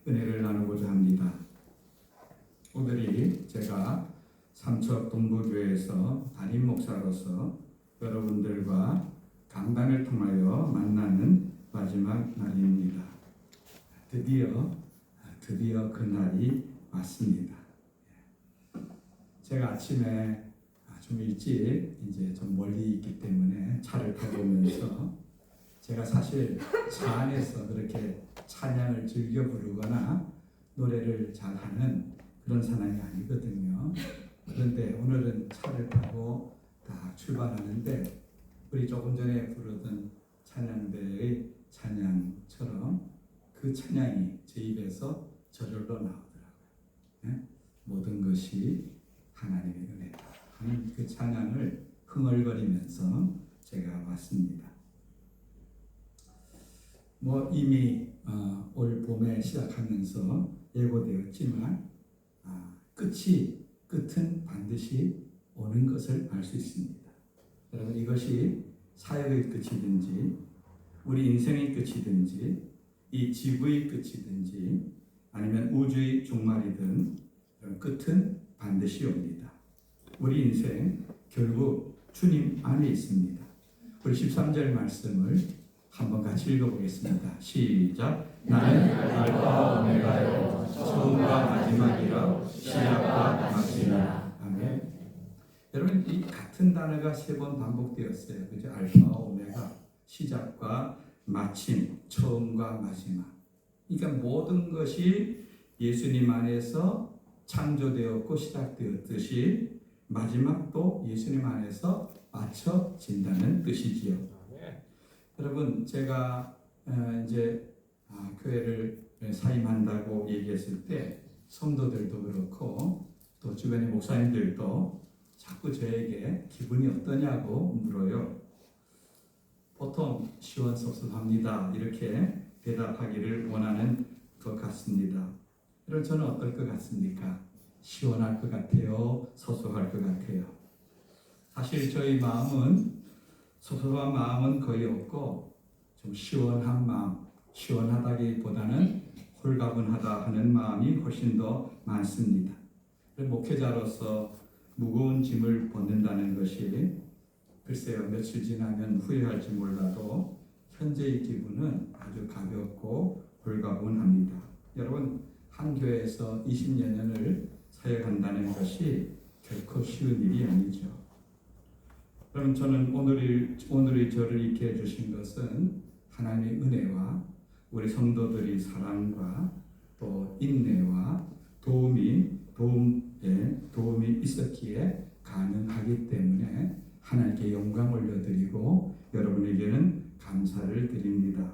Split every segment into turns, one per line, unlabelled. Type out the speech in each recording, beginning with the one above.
은혜를 나누고자 합니다. 오늘이 제가 삼척 동부교회에서 담임 목사로서 여러분들과 강단을 통하여 만나는 마지막 날입니다. 드디어 그 날이 왔습니다. 제가 아침에 좀 일찍 이제 좀 멀리 있기 때문에 차를 타고 오면서 제가 사실 차 안에서 그렇게 찬양을 즐겨 부르거나 노래를 잘하는 그런 사람이 아니거든요. 그런데 오늘은 차를 타고 딱 출발하는데 우리 조금 전에 부르던 찬양대의 찬양처럼 그 찬양이 제 입에서 저절로 나오더라고요. 네? 모든 것이 하나님의 은혜다 하는 그 찬양을 흥얼거리면서 제가 왔습니다. 이미 올 봄에 시작하면서 예고되었지만 끝은 반드시 오는 것을 알 수 있습니다. 여러분, 이것이 사역의 끝이든지 우리 인생의 끝이든지 이 지구의 끝이든지 아니면 우주의 종말이든 끝은 반드시 옵니다. 우리 인생 결국 주님 안에 있습니다. 우리 13절 말씀을 한번 같이 읽어보겠습니다. 시작. 나는 알파 오메가요 처음과 마지막이라 시작과 마지막. 아멘. 여러분, 이 같은 단어가 3번 반복되었어요. 그죠? 알파 오메가, 시작과 마침, 처음과 마지막. 그러니까 모든 것이 예수님 안에서 창조되었고 시작되었듯이 마지막도 예수님 안에서 맞춰진다는 뜻이지요. 여러분, 제가 이제 교회를 사임한다고 얘기했을 때 성도들도 그렇고 또 주변의 목사님들도 자꾸 저에게 기분이 어떠냐고 물어요. 보통 시원섭섭합니다 이렇게 대답하기를 원하는 것 같습니다. 그럼 저는 어떨 것 같습니까? 시원할 것 같아요? 섭섭할 것 같아요? 사실 저희 마음은 섭섭한 마음은 거의 없고 좀 시원한 마음, 시원하다기보다는 홀가분하다 하는 마음이 훨씬 더 많습니다. 목회자로서 무거운 짐을 벗는다는 것이 글쎄요, 며칠 지나면 후회할지 몰라도 현재의 기분은 아주 가볍고 홀가분합니다. 여러분, 한 교회에서 20여 년을 사역한다는 것이 결코 쉬운 일이 아니죠. 그럼 저는 오늘의 저를 있게 해주신 것은 하나님의 은혜와 우리 성도들이 사랑과 또 인내와 도움이 있었기에 가능하기 때문에 하나님께 영광 올려드리고 여러분에게는 감사를 드립니다.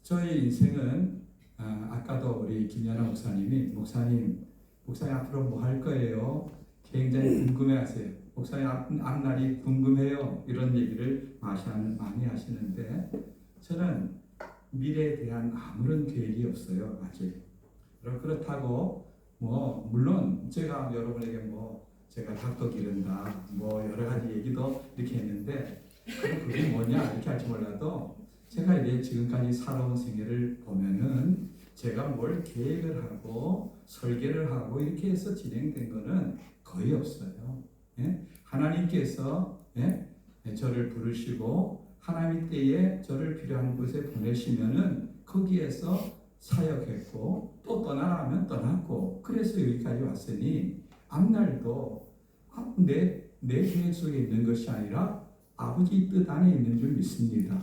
저의 인생은 아까도 우리 김연아 목사님 앞으로 뭐 할 거예요? 굉장히 궁금해하세요. 목사님 앞날이 궁금해요. 이런 얘기를 많이 하시는데 저는 미래에 대한 아무런 계획이 없어요. 아직. 그렇다고 물론 제가 여러분에게 제가 닭도 기른다 여러 가지 얘기도 이렇게 했는데 그게 뭐냐 이렇게 할지 몰라도 제가 이제 지금까지 살아온 생애를 보면은 제가 뭘 계획을 하고 설계를 하고 이렇게 해서 진행된 거는 거의 없어요. 예? 하나님께서 저를 부르시고 하나님 때에 저를 필요한 곳에 보내시면은 거기에서 사역했고 또 떠나라면 떠났고 그래서 여기까지 왔으니 앞날도 내 계획 속에 있는 것이 아니라 아버지 뜻 안에 있는 줄 믿습니다.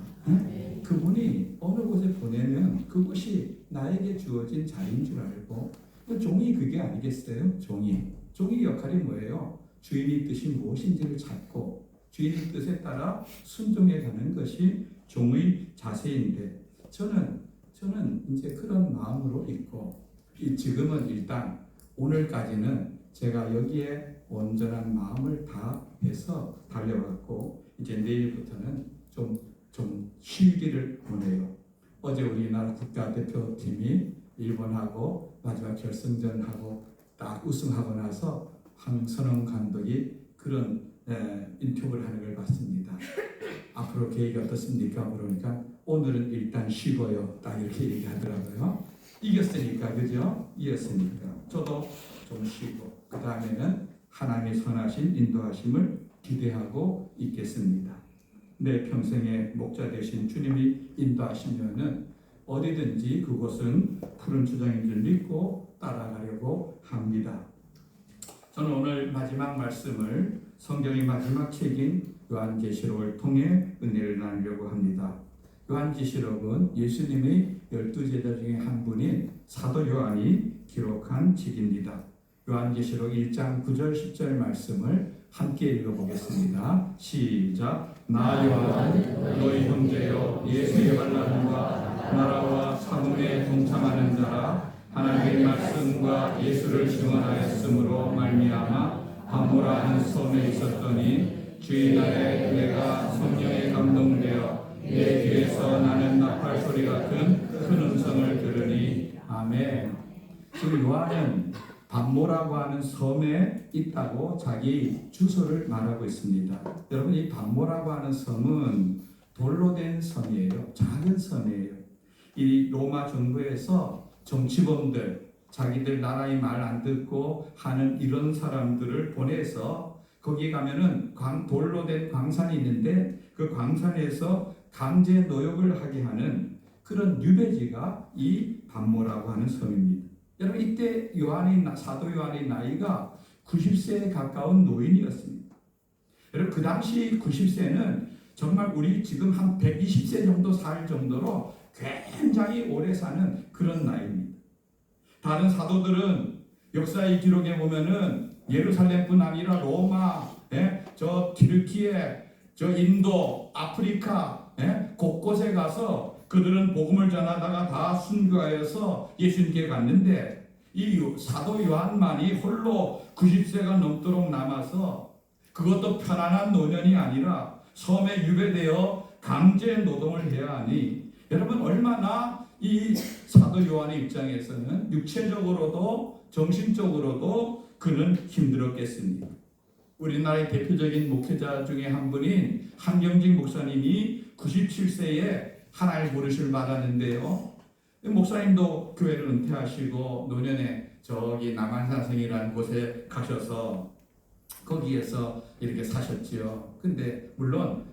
그분이 어느 곳에 보내면 그것이 나에게 주어진 자리인 줄 알고 종이 그게 아니겠어요? 종이 역할이 뭐예요? 주인의 뜻이 무엇인지를 찾고 주인의 뜻에 따라 순종해 가는 것이 종의 자세인데 저는 이제 그런 마음으로 있고 지금은 일단 오늘까지는 제가 여기에 온전한 마음을 다 해서 달려왔고 이제 내일부터는 좀 쉬기를 원해요. 어제 우리나라 국가대표팀이 일본하고 마지막 결승전하고 딱 우승하고 나서 황선홍 감독이 그런 인터뷰를 하는 걸 봤습니다. 앞으로 계획이 어떻습니까? 물으니까 오늘은 일단 쉬고요. 딱 이렇게 얘기하더라고요. 이겼으니까, 그죠? 이겼으니까 저도 좀 쉬고 그 다음에는 하나님의 선하신 인도하심을 기대하고 있겠습니다. 내 평생의 목자 되신 주님이 인도하시면은 어디든지 그곳은 푸른 주장인 줄 믿고 따라가려고 합니다. 저는 오늘 마지막 말씀을 성경의 마지막 책인 요한계시록을 통해 은혜를 나누려고 합니다. 요한계시록은 예수님의 12제자 중에 한 분인 사도 요한이 기록한 책입니다. 요한계시록 1장 9절 10절 말씀을 함께 읽어보겠습니다. 시작. 나 요한 너희 형제여 예수의 발람과 나라와 사문에 동참하는 자라 하나님의 말씀과 예수를 증언하였으므로 말미암아 바모라 하는 섬에 있었더니 주일날에 내가 성령에 감동되어 내 귀에서 나는 나팔 소리 같은 큰 음성을 들으니 아멘. 지금 요한은 반모라고 하는 섬에 있다고 자기 주소를 말하고 있습니다. 여러분, 이 반모라고 하는 섬은 돌로 된 섬이에요. 작은 섬이에요. 이 로마 정부에서 정치범들, 자기들 나라의 말 안 듣고 하는 이런 사람들을 보내서 거기 가면은 돌로 된 광산이 있는데 그 광산에서 강제 노역을 하게 하는 그런 유배지가 이 반모라고 하는 섬입니다. 여러분, 이때 사도 요한의 나이가 90세에 가까운 노인이었습니다. 여러분, 그 당시 90세는 정말 우리 지금 한 120세 정도 살 정도로 굉장히 오래 사는 그런 나이입니다. 다른 사도들은 역사의 기록에 보면은 예루살렘뿐 아니라 로마, 저 튀르키예, 저 인도, 아프리카 곳곳에 가서 그들은 복음을 전하다가 다 순교하여서 예수님께 갔는데 이 사도 요한만이 홀로 90세가 넘도록 남아서 그것도 편안한 노년이 아니라 섬에 유배되어 강제 노동을 해야 하니 여러분, 얼마나 이 사도 요한의 입장에서는 육체적으로도 정신적으로도 그는 힘들었겠습니다. 우리나라의 대표적인 목회자 중에 한 분인 한경직 목사님이 97세에 하나님을 부르심을 받았는데요. 목사님도 교회를 은퇴하시고 노년에 저기 남한산성이라는 곳에 가셔서 거기에서 이렇게 사셨지요. 근데 물론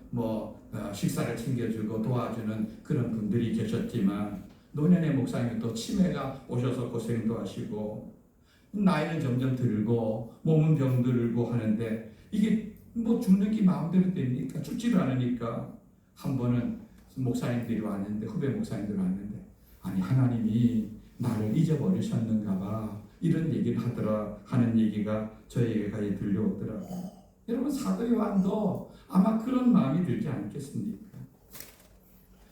식사를 챙겨주고 도와주는 그런 분들이 계셨지만 노년의 목사님은 또 치매가 오셔서 고생도 하시고 나이는 점점 들고 몸은 병들고 하는데 이게 죽는 게 마음대로 됩니까? 죽지를 않으니까 한 번은 목사님들이 왔는데 후배 목사님들이 왔는데 아니 하나님이 나를 잊어버리셨는가 봐 이런 얘기를 하는 얘기가 저에게 들려오더라고요. 여러분, 사도 요한도 아마 그런 마음이 들지 않겠습니까?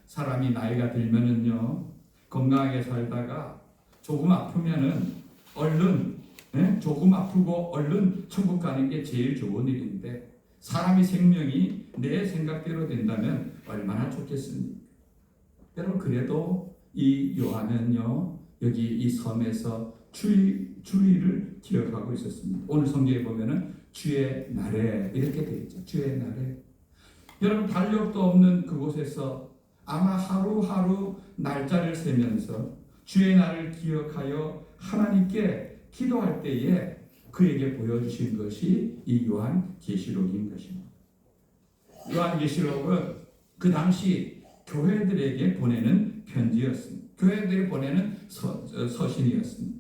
사람이 나이가 들면은요 건강하게 살다가 조금 아프면은 얼른 조금 아프고 얼른 천국 가는 게 제일 좋은 일인데 사람의 생명이 내 생각대로 된다면 얼마나 좋겠습니까? 여러분, 그래도 이 요한은요 여기 이 섬에서 주의를 기억하고 있었습니다. 오늘 성경에 보면은 주의 날에 이렇게 되어 있죠. 주의 날에. 여러분, 달력도 없는 그곳에서 아마 하루하루 날짜를 세면서 주의 날을 기억하여 하나님께 기도할 때에 그에게 보여주신 것이 이 요한계시록인 것입니다. 요한계시록은 그 당시 교회들에게 보내는 편지였습니다. 교회들에게 보내는 서신이었습니다.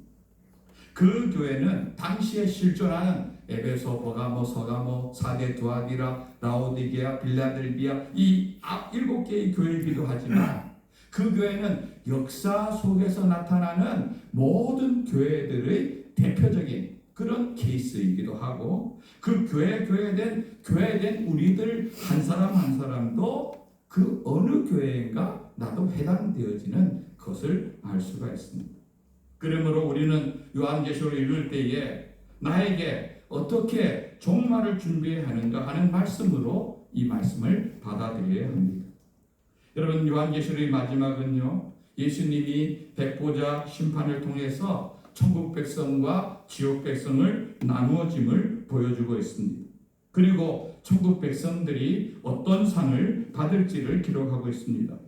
그 교회는 당시에 실존하는 에베소, 버가모, 서가모, 사대, 두아디라, 라오디게아, 빌라델비아 이 7개의 교회이기도 하지만 그 교회는 역사 속에서 나타나는 모든 교회들의 대표적인 그런 케이스이기도 하고 그 교회된 우리들 한 사람 한 사람도 그 어느 교회인가 나도 해당되어지는 것을 알 수가 있습니다. 그러므로 우리는 요한계시록을 읽을 때에 나에게 어떻게 종말을 준비해야 하는가 하는 말씀으로 이 말씀을 받아들여야 합니다. 여러분, 요한계시록의 마지막은요 예수님이 백보자 심판을 통해서 천국 백성과 지옥 백성을 나누어짐을 보여주고 있습니다. 그리고 천국 백성들이 어떤 상을 받을지를 기록하고 있습니다.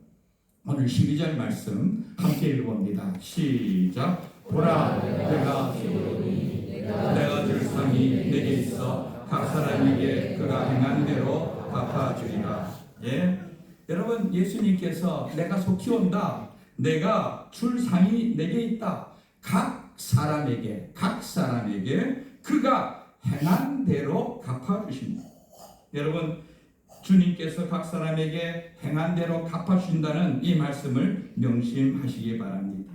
오늘 12절 말씀 함께 읽어봅니다. 시작. 보라, 내가 줄 상이 내게 있어 각 사람에게 그가 행한 대로 갚아주리라. 예, 여러분, 예수님께서 내가 속히 온다, 내가 줄 상이 내게 있다, 각 사람에게 그가 행한 대로 갚아주십니다. 여러분, 주님께서 각 사람에게 행한 대로 갚아주신다는 이 말씀을 명심하시기 바랍니다.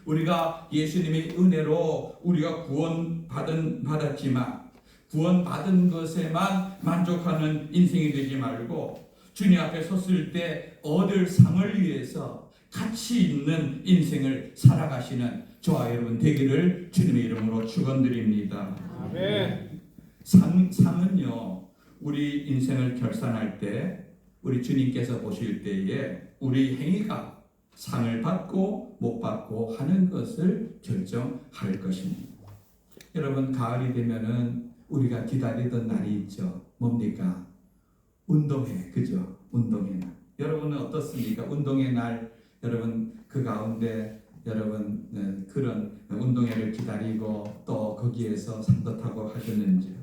우리가 예수님의 은혜로 우리가 구원받았지만 구원받은 것에만 만족하는 인생이 되지 말고 주님 앞에 섰을 때 얻을 상을 위해서 가치 있는 인생을 살아가시는 저와 여러분 되기를 주님의 이름으로 축원드립니다.
아멘.
상은요, 우리 인생을 결산할 때 우리 주님께서 보실 때에 우리 행위가 상을 받고 못 받고 하는 것을 결정할 것입니다. 여러분, 가을이 되면은 우리가 기다리던 날이 있죠. 뭡니까? 운동회, 그죠? 운동회 날. 여러분은 어떻습니까? 운동회 날, 여러분 그 가운데 여러분 그런 운동회를 기다리고 또 거기에서 상도 타고 하셨는지요?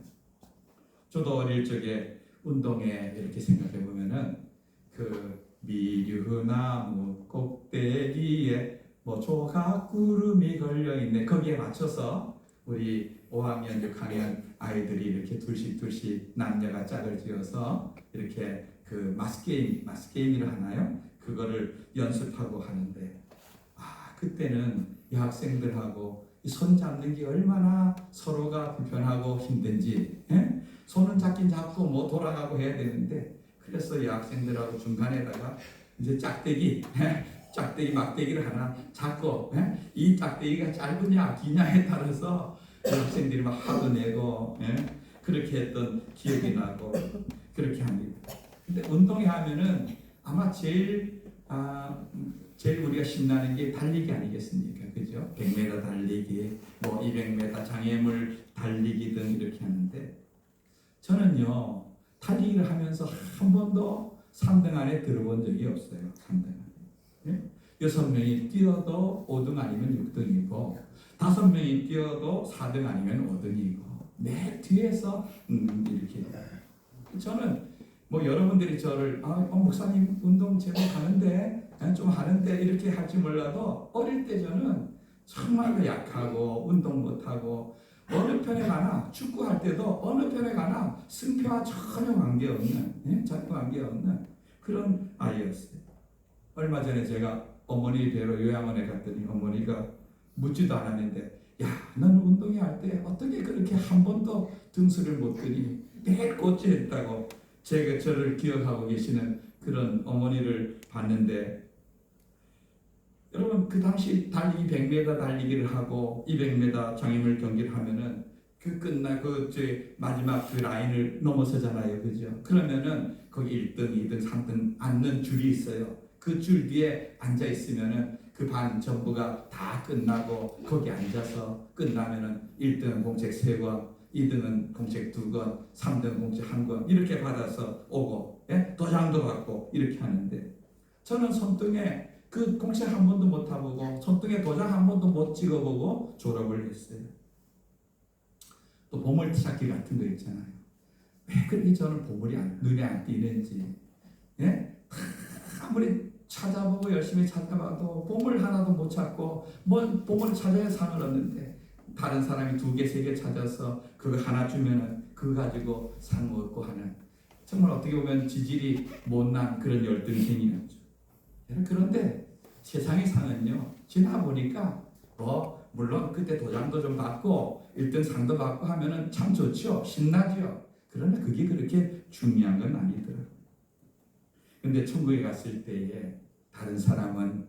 저도 어릴 적에 운동회 이렇게 생각해 보면은 그 미류나무 꼭대기에 뭐 조각구름이 걸려 있네, 거기에 맞춰서 우리 5학년, 6학년 아이들이 이렇게 둘씩 남녀가 짝을 지어서 이렇게 그 마스게임이라 하나요? 그거를 연습하고 하는데, 그때는 여학생들하고 손 잡는 게 얼마나 서로가 불편하고 힘든지, 손은 잡긴 잡고 뭐 돌아가고 해야 되는데, 그래서 여학생들하고 중간에다가 이제 짝대기 막대기를 하나 잡고, 이 짝대기가 짧으냐 기냐에 따라서 학생들이 막 화도 내고, 그렇게 했던 기억이 나고 그렇게 합니다. 근데 운동회 하면은 아마 제일 우리가 신나는 게 달리기 아니겠습니까? 그죠? 100m 달리기, 뭐 200m 장애물 달리기 등 이렇게 하는데, 저는요 달리기를 하면서 한 번도 3등 안에 들어본 적이 없어요. 3등 안에. 6명이 뛰어도 5등 아니면 6등이고 5명이 뛰어도 4등 아니면 5등이고 내 뒤에서 이렇게. 저는 뭐 여러분들이 저를 목사님 운동 제법 하는데 좀 하는데 이렇게 할지 몰라도 어릴 때 저는 정말 약하고 운동 못하고 어느 편에 가나 축구할 때도 어느 편에 가나 승패와 전혀 관계없는 그런 아이였어요. 얼마 전에 제가 어머니 뵈러 요양원에 갔더니 어머니가 묻지도 않았는데, 야, 넌 운동회 할 때 어떻게 그렇게 한 번도 등수를 못 뜨니 매일 꼴찌했다고 저를 기억하고 계시는 그런 어머니를 봤는데, 여러분 그 당시 달리기 100m 달리기를 하고 200m 장애물 경기를 하면은 마지막 그 라인을 넘어서잖아요, 그죠? 그러면은 거기 1등, 2등, 3등 앉는 줄이 있어요. 그 줄 뒤에 앉아 있으면은 그 반 전부가 다 끝나고 거기 앉아서 끝나면은 1등은 공책 3권, 2등은 공책 2권, 3등은 공책 1권 이렇게 받아서 오고, 도장도 받고 이렇게 하는데, 저는 손등에 그 공책 한 번도 못 타보고 손등에 도장 한 번도 못 찍어보고 졸업을 했어요. 또 보물찾기 같은 거 있잖아요. 왜 그렇게 저는 보물이 눈에 안 띄는지, 아무리 찾아보고 열심히 찾아봐도 보물 하나도 못 찾고, 뭐 보물 찾아야 상을 얻는데 다른 사람이 2개, 3개 찾아서 그거 하나 주면은 그거 가지고 상 얻고 하는, 정말 어떻게 보면 지질이 못난 그런 열등생이었죠. 그런데 세상의 상은요, 지나 보니까 물론 그때 도장도 좀 받고 1등 상도 받고 하면은 참 좋죠, 신나죠. 그러나 그게 그렇게 중요한 건 아니더라고요. 근데 천국에 갔을 때에 다른 사람은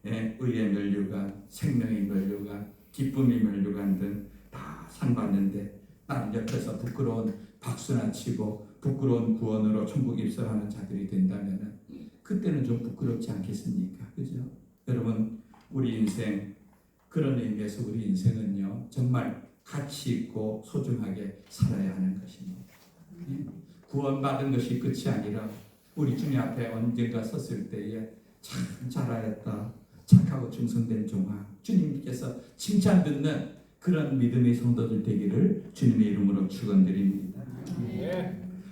의의 면류관, 생명의 면류관, 기쁨의 면류관 등 다 상 받는데, 나는 옆에서 부끄러운 박수나 치고 부끄러운 구원으로 천국 입성하는 자들이 된다면은 그때는 좀 부끄럽지 않겠습니까? 그죠? 여러분, 우리 인생, 그런 의미에서 우리 인생은요 정말 가치 있고 소중하게 살아야 하는 것입니다. 구원받은 것이 끝이 아니라 우리 주님 앞에 언젠가 섰을 때에 참 잘하였다, 착하고 충성된 종아, 주님께서 칭찬 듣는 그런 믿음의 성도들 되기를 주님의 이름으로 축원드립니다.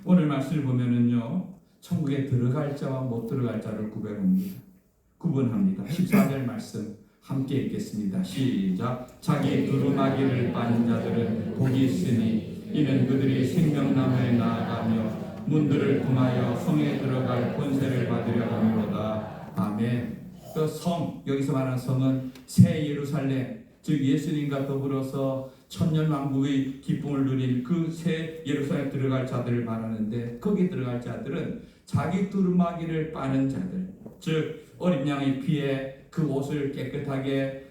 오늘 말씀을 보면은요, 천국에 들어갈 자와 못 들어갈 자를 구분합니다. 14절 말씀 함께 읽겠습니다. 시작. 자기 두루마기를 빠는 자들은 복이 있으니 이는 그들이 생명나무에 나아가며 문들을 통하여 성에 들어갈 권세를 받으려 함이로다. 아멘. 그 성, 여기서 말하는 성은 새 예루살렘, 즉 예수님과 더불어서 천년왕국의 기쁨을 누릴 그 새 예루살렘에 들어갈 자들을 말하는데, 거기 들어갈 자들은 자기 두루마기를 빠는 자들, 즉 어린 양의 피에 그 옷을 깨끗하게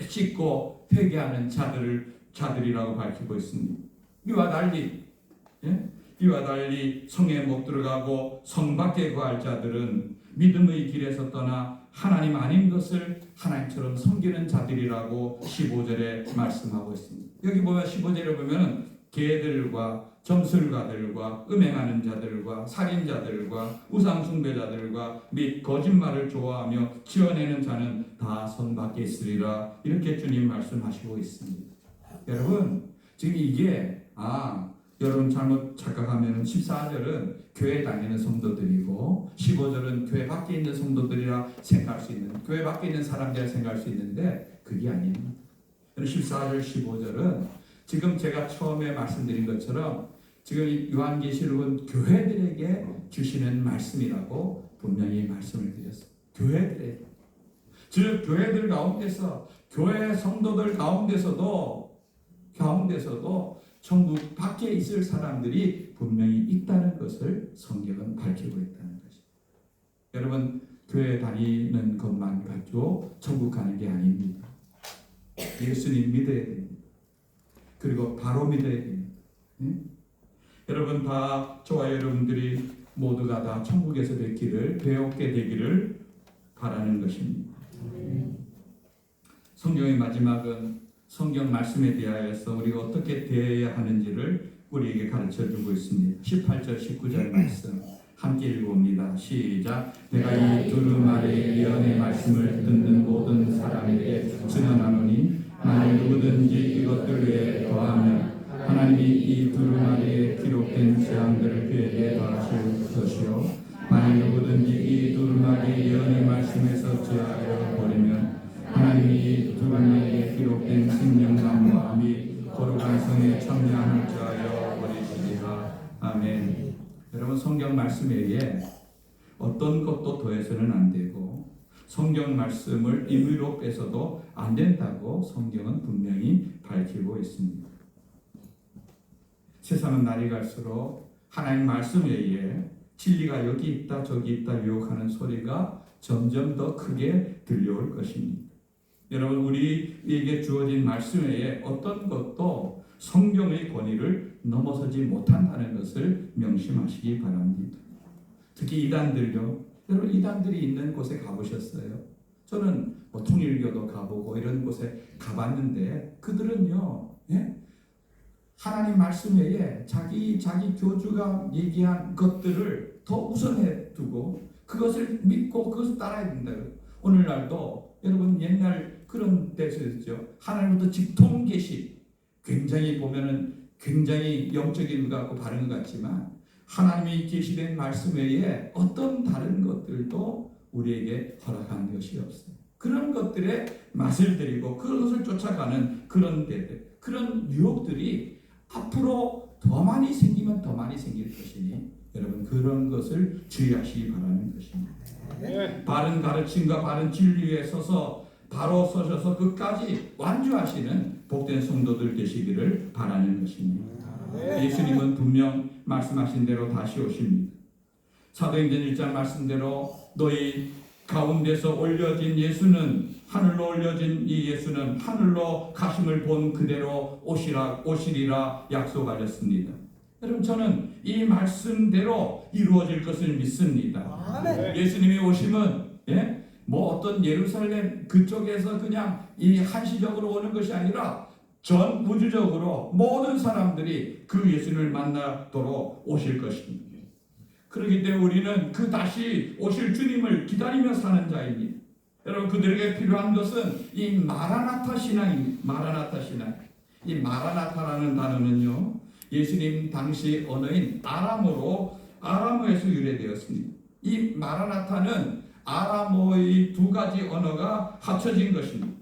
씻고 회개하는 자들이라고 밝히고 있습니다. 이와 달리 성에 못 들어가고 성 밖에 거할 자들은 믿음의 길에서 떠나 하나님 아닌 것을 하나님처럼 섬기는 자들이라고 15절에 말씀하고 있습니다. 여기 보면 15절에 보면 개들과 점술가들과 음행하는 자들과 살인자들과 우상숭배자들과 및 거짓말을 좋아하며 지어내는 자는 다 성 밖에 있으리라, 이렇게 주님 말씀하시고 있습니다. 여러분, 지금 이게 여러분 잘못 착각하면 14절은 교회 다니는 성도들이고 15절은 교회 밖에 있는 성도들이라 생각할 수 있는, 교회 밖에 있는 사람들이라 생각할 수 있는데 그게 아닙니다. 14절 15절은 지금 제가 처음에 말씀드린 것처럼 지금 요한계시록은 교회들에게 주시는 말씀이라고 분명히 말씀을 드렸어요. 교회들에게, 즉 교회들 가운데서, 교회 성도들 가운데서도 천국 밖에 있을 사람들이 분명히 있다는 것을 성경은 밝히고 있다는 것입니다. 여러분, 교회 다니는 것만 가지고 천국 가는 게 아닙니다. 예수님 믿어야 됩니다. 그리고 바로 믿어야 됩니다. 여러분, 저와 여러분들이 모두가 다 천국에서 배웠게 되기를 바라는 것입니다. 성경의 마지막은 성경 말씀에 대하여서 우리가 어떻게 대해야 하는지를 우리에게 가르쳐주고 있습니다. 18절 19절 말씀 함께 읽어봅니다. 시작. 내가 이 두루마리의 예언의 말씀을 듣는 모든 사람에게 증언하노니 만일 누구든지 이것들 외에 더하면 하나님이 이 두루마리에 기록된 재앙들을 그에게 더하실 것이요, 만일 누구든지 이 두루마리의 예언의 말씀에서 제하여 버리면 하나님이 이 두루마리에 기록된 생명나무와 및 거룩한 성에 참여하는 자여 버리시리라. 아멘. 여러분, 성경 말씀 외에 어떤 것도 더해서는 안 되고 성경 말씀을 임의로 빼서도 안 된다고 성경은 분명히 밝히고 있습니다. 세상은 날이 갈수록 하나님 말씀 외에 진리가 여기 있다 저기 있다 유혹하는 소리가 점점 더 크게 들려올 것입니다. 여러분, 우리에게 주어진 말씀 외에 어떤 것도 성경의 권위를 넘어서지 못한다는 것을 명심하시기 바랍니다. 특히 이단들요. 여러분, 이단들이 있는 곳에 가보셨어요? 저는 통일교도 가보고 이런 곳에 가봤는데 그들은요, 하나님 말씀 외에 자기 교주가 얘기한 것들을 더 우선해 두고 그것을 믿고 그것을 따라야 된다. 오늘날도 여러분, 옛날 그런 데서였죠. 하나님부터 직통계시, 굉장히 보면은 굉장히 영적인 것 같고 바른 것 같지만 하나님이 계시된 말씀 외에 어떤 다른 것들도 우리에게 허락한 것이 없어요. 그런 것들에 맛을 들이고 그것을 쫓아가는 그런 데들, 그런 유혹들이 앞으로 더 많이 생기면 더 많이 생길 것이니 여러분, 그런 것을 주의하시기 바라는 것입니다. 바른 가르침과 바른 진리에 서서 바로 서셔서 끝까지 완주하시는 복된 성도들 되시기를 바라는 것입니다. 예수님은 분명 말씀하신 대로 다시 오십니다. 사도행전 1장 말씀대로 너희 가운데서 올려진 예수는, 하늘로 올려진 이 예수는 하늘로 가심을 본 그대로 오시리라 약속하셨습니다. 여러분, 저는 이 말씀대로 이루어질 것을 믿습니다. 예수님이 오심은 어떤 예루살렘 그쪽에서 그냥 이 한시적으로 오는 것이 아니라 전 우주적으로 모든 사람들이 그 예수님을 만나도록 오실 것입니다. 그렇기 때문에 우리는 그 다시 오실 주님을 기다리며 사는 자입니다. 여러분, 그들에게 필요한 것은 이 마라나타 신앙입니다. 마라나타 신앙. 이 마라나타라는 단어는요, 예수님 당시 언어인 아람어에서 유래되었습니다. 이 마라나타는 아람어의 두 가지 언어가 합쳐진 것입니다.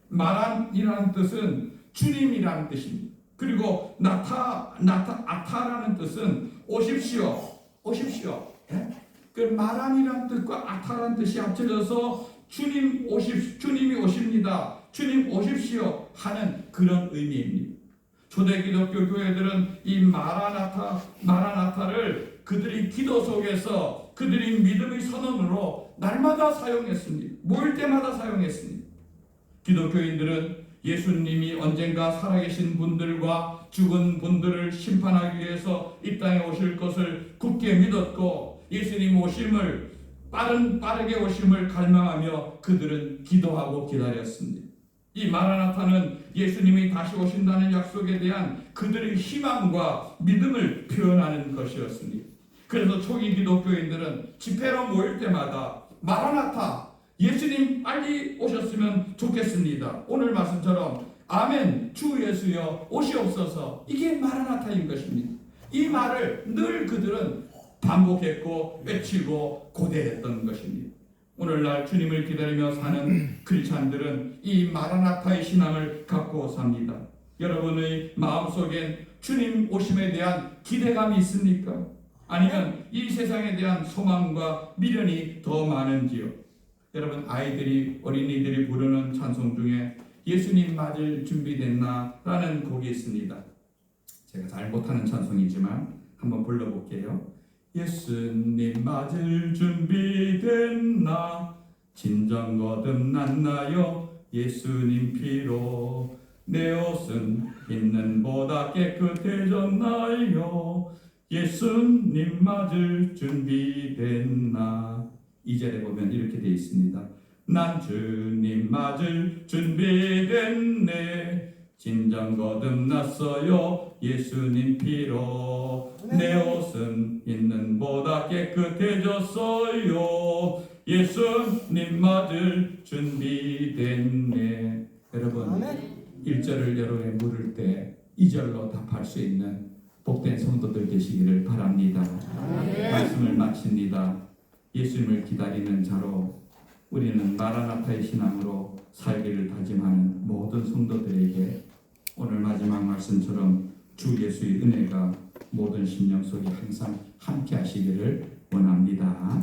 마란이라는 뜻은 주님이라는 뜻입니다. 그리고 아타라는 뜻은 오십시오. 예? 그 마란이라는 뜻과 아타라는 뜻이 합쳐져서 주님이 오십니다. 주님 오십시오 하는 그런 의미입니다. 초대 기독교 교회들은 이 마라나타를 그들이 기도 속에서 그들이 믿음의 선언으로 날마다 사용했습니다. 모일 때마다 사용했습니다. 기독교인들은 예수님이 언젠가 살아계신 분들과 죽은 분들을 심판하기 위해서 이 땅에 오실 것을 굳게 믿었고, 예수님 빠르게 오심을 갈망하며 그들은 기도하고 기다렸습니다. 이 마라나타는 예수님이 다시 오신다는 약속에 대한 그들의 희망과 믿음을 표현하는 것이었습니다. 그래서 초기 기독교인들은 집회로 모일 때마다 마라나타, 예수님 빨리 오셨으면 좋겠습니다. 오늘 말씀처럼 아멘, 주 예수여 오시옵소서, 이게 마라나타인 것입니다. 이 말을 늘 그들은 반복했고 외치고 고대했던 것입니다. 오늘날 주님을 기다리며 사는 크리스찬들은 이 마라나타의 신앙을 갖고 삽니다. 여러분의 마음속엔 주님 오심에 대한 기대감이 있습니까? 아니면 이 세상에 대한 소망과 미련이 더 많은지요? 여러분, 어린이들이 부르는 찬송 중에 예수님 맞을 준비됐나? 라는 곡이 있습니다. 제가 잘 못하는 찬송이지만 한번 불러볼게요. 예수님 맞을 준비됐나? 진정 거듭났나요? 예수님 피로 내 옷은 있는 보다 깨끗해졌나요? 예수님 맞을 준비됐나? 2절에 보면 이렇게 되어 있습니다. 난 주님 맞을 준비됐네. 진정 거듭났어요. 예수님 피로 내 옷은 있는 보다 깨끗해졌어요. 예수님 맞을 준비됐네. 여러분, 1절을 여러분이 물을 때 2절로 답할 수 있는 복된 성도들 되시기를 바랍니다. 말씀을 마칩니다. 예수님을 기다리는 자로 우리는 마라나타의 신앙으로 살기를 다짐하는 모든 성도들에게 오늘 마지막 말씀처럼 주 예수의 은혜가 모든 심령 속에 항상 함께 하시기를 원합니다.